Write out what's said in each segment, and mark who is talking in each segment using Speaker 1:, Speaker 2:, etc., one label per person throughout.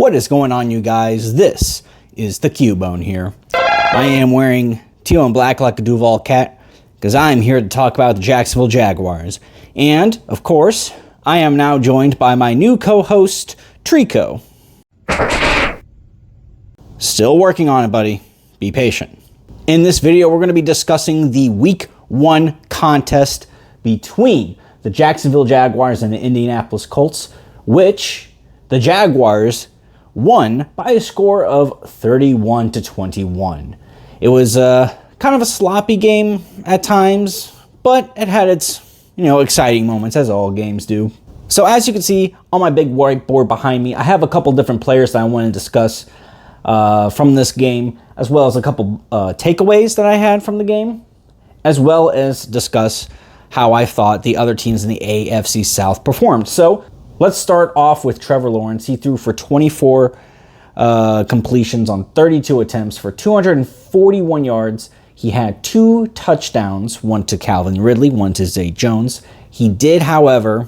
Speaker 1: What is going on, you guys? This is the Cubone here. I am wearing teal and black like a Duval cat because I'm here to talk about the Jacksonville Jaguars. And, of course, I am now joined by my new co-host, Treecko. Still working on it, buddy. Be patient. In this video, we're going to be discussing the Week 1 contest between the Jacksonville Jaguars and the Indianapolis Colts, which the Jaguars won by a score of 31-21. It was kind of a sloppy game at times, but it had its, exciting moments, as all games do. So as you can see on my big whiteboard behind me, I have a couple different players that I want to discuss from this game, as well as a couple takeaways that I had from the game, as well as discuss how I thought the other teams in the AFC South performed. So let's start off with Trevor Lawrence. He threw for 24 completions on 32 attempts for 241 yards. He had 2 touchdowns, one to Calvin Ridley, one to Zay Jones. He did, however,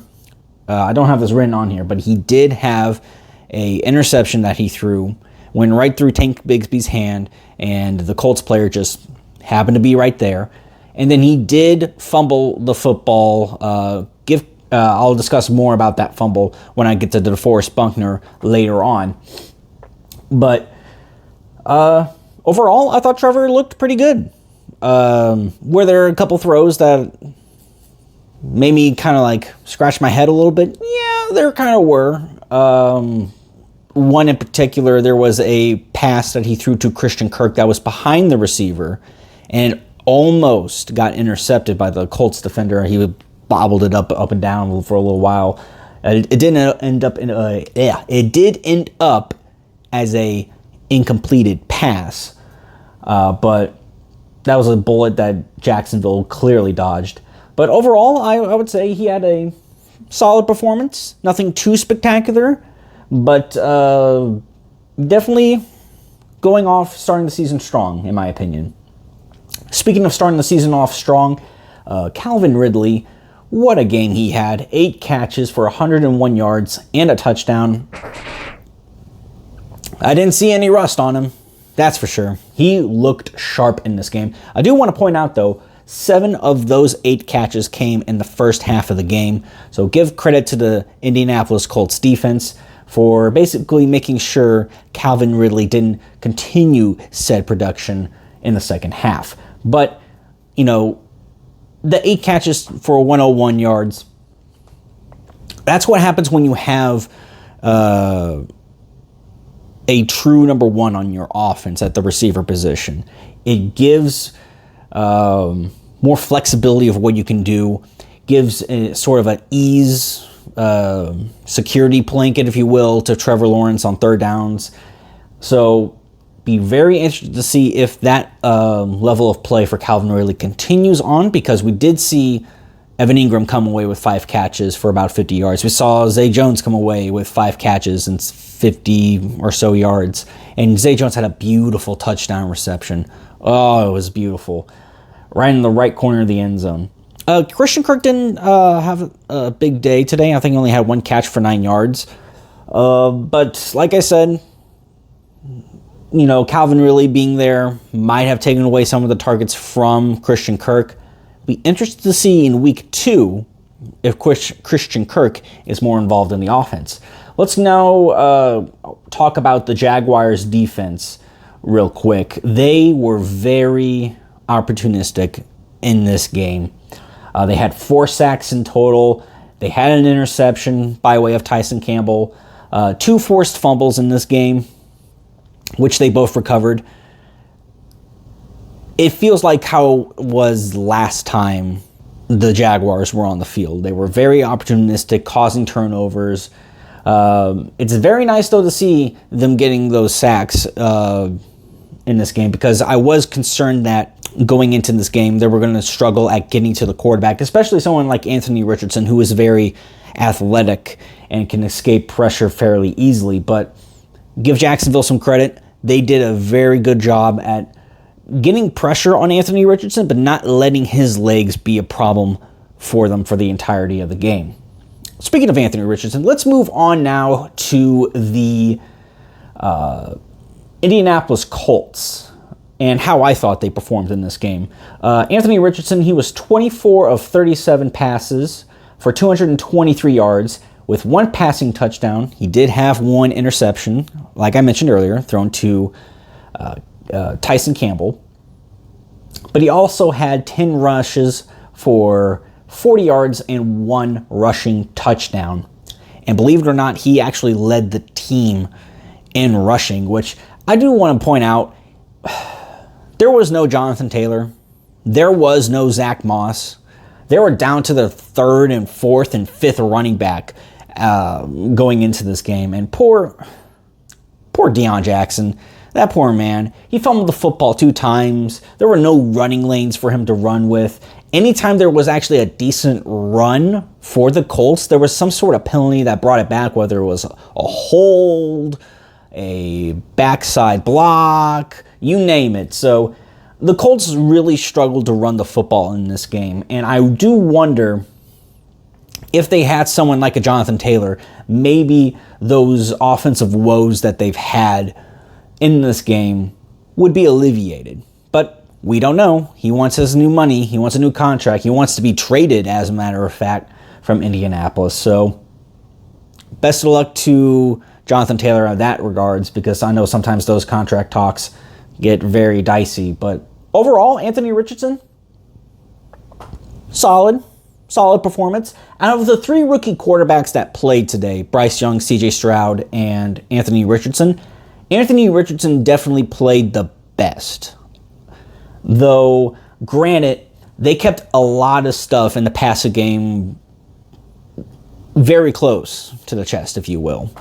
Speaker 1: I don't have this written on here, but he did have an interception that he threw, went right through Tank Bigsby's hand, and the Colts player just happened to be right there. And then he did fumble the football. I'll discuss more about that fumble when I get to DeForest Buckner later on. But overall, I thought Trevor looked pretty good. Were there a couple throws that made me kind of like scratch my head a little bit? Yeah, there kind of were. One in particular, there was a pass that he threw to Christian Kirk that was behind the receiver and almost got intercepted by the Colts defender. He bobbled it up and down for a little while. It didn't end up it did end up as a incompleted pass, but that was a bullet that Jacksonville clearly dodged. But overall, I would say he had a solid performance. Nothing too spectacular, but definitely starting the season strong, in my opinion. Speaking of starting the season off strong, Calvin Ridley, what a game he had. 8 catches for 101 yards and a touchdown. I didn't see any rust on him, that's for sure. He looked sharp in this game. I do want to point out, though, 7 of those 8 catches came in the first half of the game. So give credit to the Indianapolis Colts defense for basically making sure Calvin Ridley didn't continue said production in the second half. But, the 8 catches for 101 yards, that's what happens when you have a true number one on your offense at the receiver position. It gives more flexibility of what you can do, gives sort of an ease, security blanket, if you will, to Trevor Lawrence on third downs. So be very interested to see if that level of play for Calvin Ridley continues on, because we did see Evan Ingram come away with 5 catches for about 50 yards. We saw Zay Jones come away with 5 catches and 50 or so yards. And Zay Jones had a beautiful touchdown reception. Oh, it was beautiful. Right in the right corner of the end zone. Christian Kirk didn't have a big day today. I think he only had 1 catch for 9 yards. But like I said, Calvin Ridley being there might have taken away some of the targets from Christian Kirk. Be interested to see in week 2 if Christian Kirk is more involved in the offense. Let's now talk about the Jaguars' defense real quick. They were very opportunistic in this game. They had 4 sacks in total. They had an interception by way of Tyson Campbell. 2 forced fumbles in this game, which they both recovered. It feels like how it was last time the Jaguars were on the field. They were very opportunistic, causing turnovers. It's very nice, though, to see them getting those sacks in this game, because I was concerned that going into this game, they were going to struggle at getting to the quarterback, especially someone like Anthony Richardson, who is very athletic and can escape pressure fairly easily. But give Jacksonville some credit. They did a very good job at getting pressure on Anthony Richardson, but not letting his legs be a problem for them for the entirety of the game. Speaking of Anthony Richardson, let's move on now to the Indianapolis Colts and how I thought they performed in this game. Anthony Richardson, he was 24 of 37 passes for 223 yards with one passing touchdown. He did have one interception, like I mentioned earlier, thrown to Tyson Campbell. But he also had 10 rushes for 40 yards and one rushing touchdown. And believe it or not, he actually led the team in rushing, which I do want to point out. There was no Jonathan Taylor. There was no Zach Moss. They were down to the third and fourth and fifth running back going into this game. And poor Deion Jackson, that poor man, he fumbled the football 2 times. There were no running lanes for him to run with. Anytime there was actually a decent run for the Colts, there was some sort of penalty that brought it back, whether it was a hold, a backside block, you name it. So the Colts really struggled to run the football in this game. And I do wonder if they had someone like a Jonathan Taylor, maybe those offensive woes that they've had in this game would be alleviated. But we don't know. He wants his new money. He wants a new contract. He wants to be traded, as a matter of fact, from Indianapolis. So best of luck to Jonathan Taylor in that regards, because I know sometimes those contract talks get very dicey. But overall, Anthony Richardson, solid performance. Out of the 3 rookie quarterbacks that played today, Bryce Young, CJ Stroud, and Anthony Richardson definitely played the best. Though, granted, they kept a lot of stuff in the passing game very close to the chest, if you will.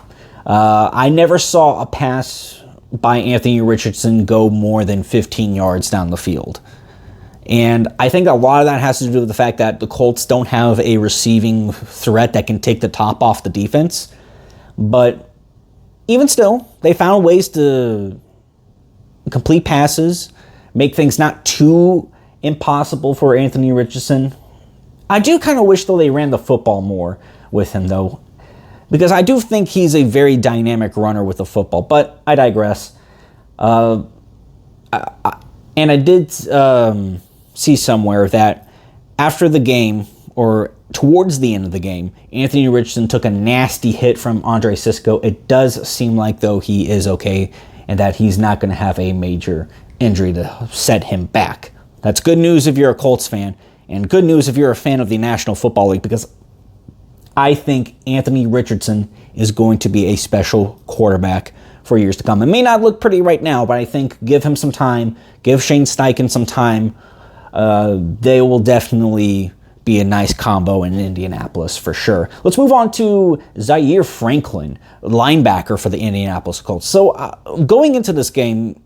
Speaker 1: I never saw a pass by Anthony Richardson go more than 15 yards down the field. And I think a lot of that has to do with the fact that the Colts don't have a receiving threat that can take the top off the defense. But even still, they found ways to complete passes, make things not too impossible for Anthony Richardson. I do kind of wish, though, they ran the football more with him, though, because I do think he's a very dynamic runner with the football. But I digress. And I did see somewhere that after the game, or towards the end of the game, Anthony Richardson took a nasty hit from Andre Sisco. It does seem like, though, he is okay and that he's not going to have a major injury to set him back. That's good news if you're a Colts fan, and good news if you're a fan of the National Football League, because I think Anthony Richardson is going to be a special quarterback for years to come. It may not look pretty right now, but I think give him some time, give Shane Steichen some time. They will definitely be a nice combo in Indianapolis for sure. Let's move on to Zaire Franklin, linebacker for the Indianapolis Colts. So going into this game,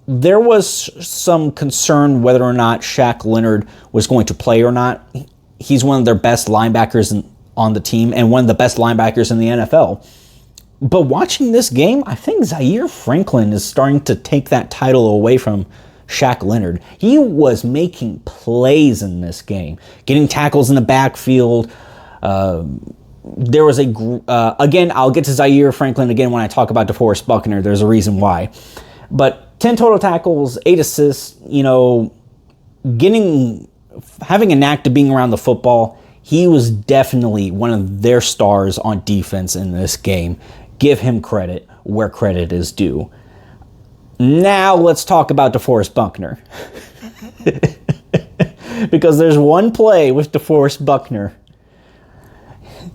Speaker 1: there was some concern whether or not Shaq Leonard was going to play or not. He's one of their best linebackers on the team and one of the best linebackers in the NFL. But watching this game, I think Zaire Franklin is starting to take that title away from Shaq Leonard. He was making plays in this game, getting tackles in the backfield. There was again, I'll get to Zaire Franklin again when I talk about DeForest Buckner. There's a reason why. But 10 total tackles, 8 assists, having a knack to being around the football. He was definitely one of their stars on defense in this game. Give him credit where credit is due. Now let's talk about DeForest Buckner. Because there's one play with DeForest Buckner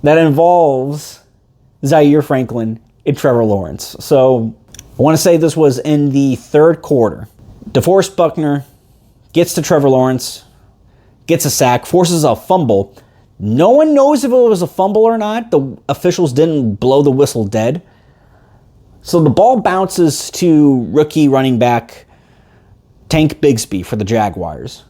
Speaker 1: that involves Zaire Franklin and Trevor Lawrence. So I want to say this was in the third quarter. DeForest Buckner gets to Trevor Lawrence, gets a sack, forces a fumble. No one knows if it was a fumble or not. The officials didn't blow the whistle dead. So the ball bounces to rookie running back Tank Bigsby for the Jaguars.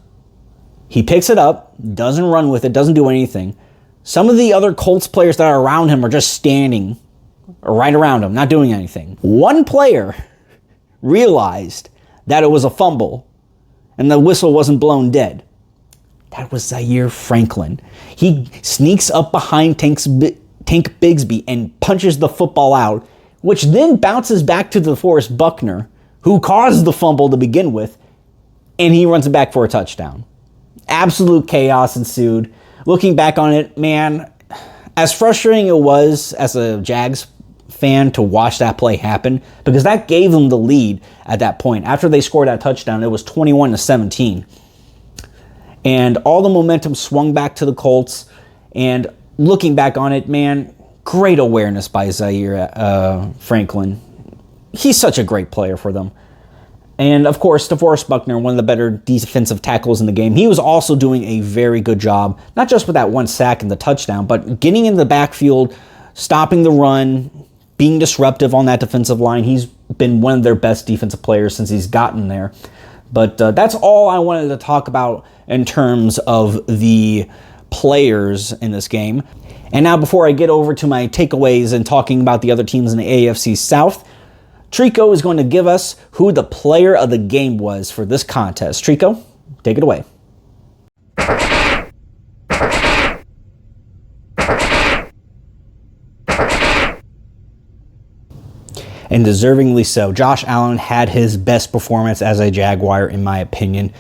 Speaker 1: He picks it up, doesn't run with it, doesn't do anything. Some of the other Colts players that are around him are just standing right around him, not doing anything. One player realized that it was a fumble and the whistle wasn't blown dead. That was Zaire Franklin. He sneaks up behind Tank Bigsby and punches the football out which then bounces back to DeForest Buckner, who caused the fumble to begin with, and he runs it back for a touchdown. Absolute chaos ensued. Looking back on it, man, as frustrating it was as a Jags fan to watch that play happen, because that gave them the lead at that point. After they scored that touchdown, it was 21-17. And all the momentum swung back to the Colts. And looking back on it, man, great awareness by Zaire Franklin. He's such a great player for them. And, of course, DeForest Buckner, one of the better defensive tackles in the game. He was also doing a very good job, not just with that one sack and the touchdown, but getting in the backfield, stopping the run, being disruptive on that defensive line. He's been one of their best defensive players since he's gotten there. But that's all I wanted to talk about in terms of the players in this game. And now, before I get over to my takeaways and talking about the other teams in the AFC South, Treecko is going to give us who the player of the game was for this contest. Treecko, take it away. And deservingly so. Josh Allen had his best performance as a Jaguar, in my opinion.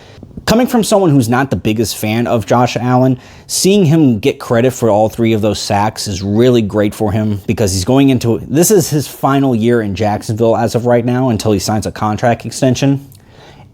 Speaker 1: Coming from someone who's not the biggest fan of Josh Allen, seeing him get credit for all 3 of those sacks is really great for him, because he's going into, this is his final year in Jacksonville as of right now until he signs a contract extension.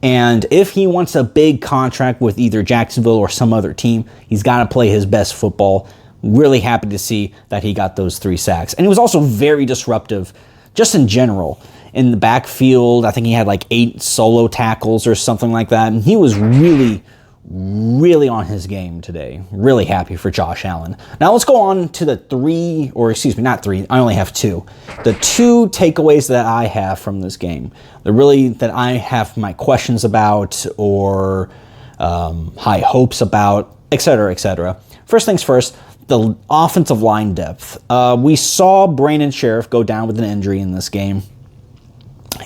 Speaker 1: And if he wants a big contract with either Jacksonville or some other team, he's got to play his best football. Really happy to see that he got those 3 sacks. And he was also very disruptive just in general. In the backfield, I think he had like 8 solo tackles or something like that. And he was really, really on his game today. Really happy for Josh Allen. Now let's go on to the 3, or excuse me, not 3. I only have 2. The 2 takeaways that I have from this game. They're really that I have my questions about, or high hopes about, etc., etc. First things first, the offensive line depth. We saw Brandon Sheriff go down with an injury in this game.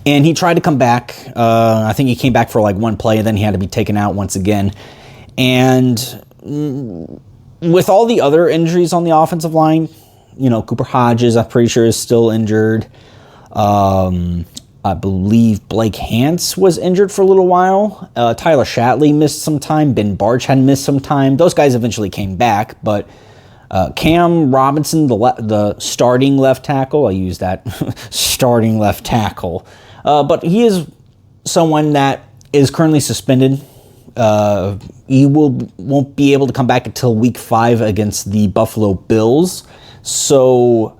Speaker 1: And he tried to come back. I think he came back for like 1 play, and then he had to be taken out once again. And with all the other injuries on the offensive line, you know, Cooper Hodges, I'm pretty sure, is still injured. I believe Blake Hance was injured for a little while. Tyler Shatley missed some time. Ben Barch had missed some time. Those guys eventually came back, but Cam Robinson, the starting left tackle, I use that, starting left tackle, but he is someone that is currently suspended. He won't be able to come back until week 5 against the Buffalo Bills. So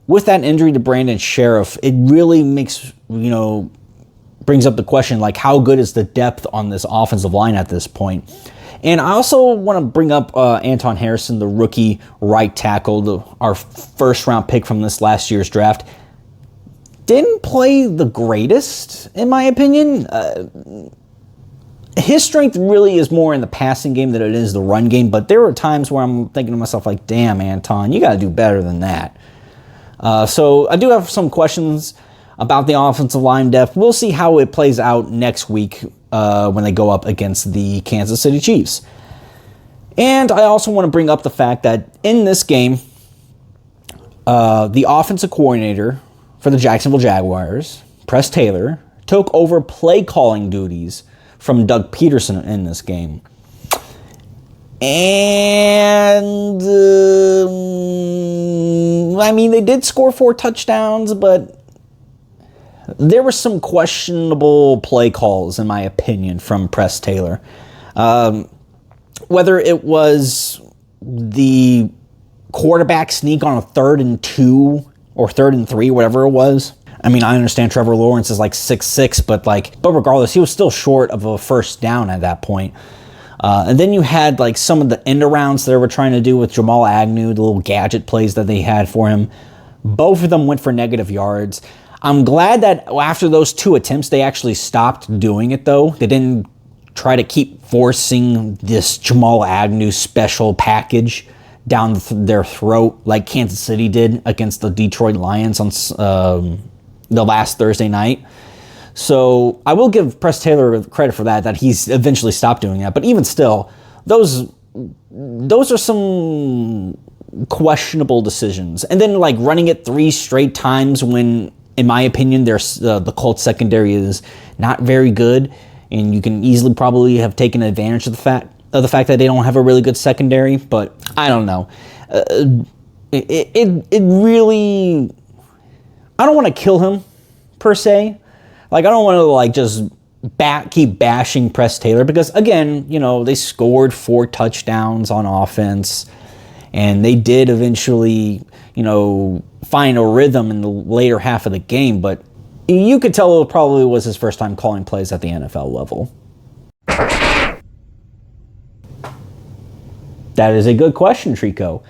Speaker 1: with that injury to Brandon Sheriff, it really makes, brings up the question, like, how good is the depth on this offensive line at this point? And I also want to bring up Anton Harrison, the rookie right tackle, our first-round pick from this last year's draft. Didn't play the greatest, in my opinion. His strength really is more in the passing game than it is the run game, but there were times where I'm thinking to myself, like, damn, Anton, you got to do better than that. So I do have some questions about the offensive line depth. We'll see how it plays out next week when they go up against the Kansas City Chiefs. And I also want to bring up the fact that in this game, the offensive coordinator for the Jacksonville Jaguars, Press Taylor, took over play calling duties from Doug Peterson in this game. And, they did score 4 touchdowns, but there were some questionable play calls, in my opinion, from Press Taylor. Whether it was the quarterback sneak on a 3rd and 2 or 3rd and 3, whatever it was. I understand Trevor Lawrence is like 6'6", but regardless, he was still short of a first down at that point. And then you had like some of the end arounds they were trying to do with Jamal Agnew, the little gadget plays that they had for him. Both of them went for negative yards. I'm glad that after those 2 attempts, they actually stopped doing it, though. They didn't try to keep forcing this Jamal Agnew special package down their throat like Kansas City did against the Detroit Lions on the last Thursday night. So I will give Press Taylor credit for that he's eventually stopped doing that. But even still, those are some questionable decisions. And then like running it 3 straight times when, in my opinion, the Colts secondary is not very good, and you can easily probably have taken advantage of the fact that they don't have a really good secondary. But I don't know. It really, I don't want to kill him per se. Like, I don't want to like just keep bashing Press Taylor, because again, you know, they scored 4 touchdowns on offense, and they did eventually, you know, find a rhythm in the later half of the game, but you could tell it probably was his first time calling plays at the NFL level. That is a good question, Treecko.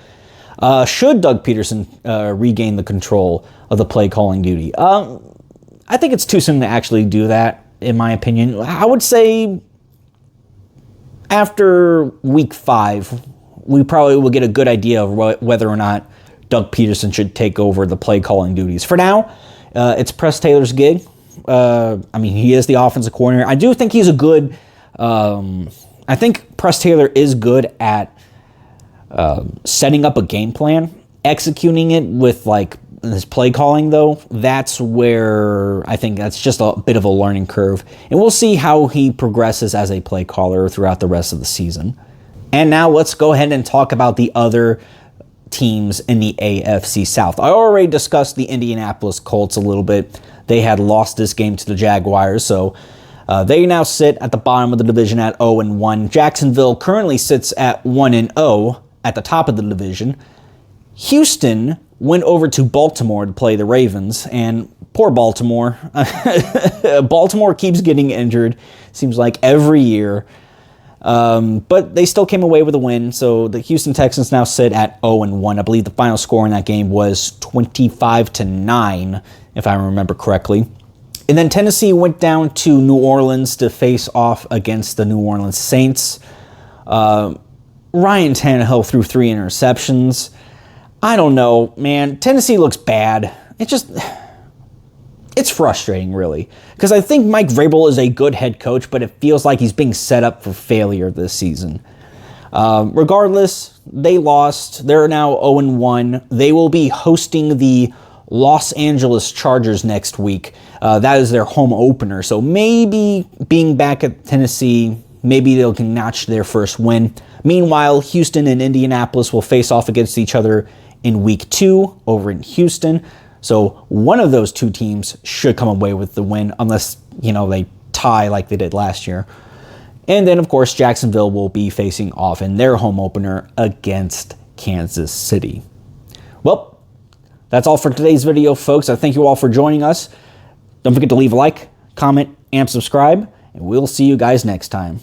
Speaker 1: Should Doug Peterson regain the control of the play calling duty? I think it's too soon to actually do that, in my opinion. I would say after week 5, we probably will get a good idea of whether or not Doug Peterson should take over the play calling duties. For now, it's Press Taylor's gig. I mean, he is the offensive coordinator. I do think he's a good... I think Press Taylor is good at setting up a game plan. Executing it with like his play calling, though, that's where I think that's just a bit of a learning curve. And we'll see how he progresses as a play caller throughout the rest of the season. And now let's go ahead and talk about the other teams in the AFC South. I already discussed the Indianapolis Colts a little bit. They had lost this game to the Jaguars, so they now sit at the bottom of the division at 0-1. Jacksonville currently sits at 1-0 at the top of the division. Houston went over to Baltimore to play the Ravens, and poor Baltimore. Baltimore keeps getting injured, seems like every year. But they still came away with a win, so the Houston Texans now sit at 0-1. I believe the final score in that game was 25-9, if I remember correctly. And then Tennessee went down to New Orleans to face off against the New Orleans Saints. Ryan Tannehill threw 3 interceptions. I don't know, man. Tennessee looks bad. It's frustrating, really, because I think Mike Vrabel is a good head coach, but it feels like he's being set up for failure this season. Regardless, they lost. They're now 0-1. They will be hosting the Los Angeles Chargers next week. That is their home opener. So maybe being back at Tennessee, maybe they can notch their first win. Meanwhile, Houston and Indianapolis will face off against each other in week 2 over in Houston. So one of those 2 teams should come away with the win, unless, you know, they tie like they did last year. And then, of course, Jacksonville will be facing off in their home opener against Kansas City. Well, that's all for today's video, folks. I thank you all for joining us. Don't forget to leave a like, comment, and subscribe, and we'll see you guys next time.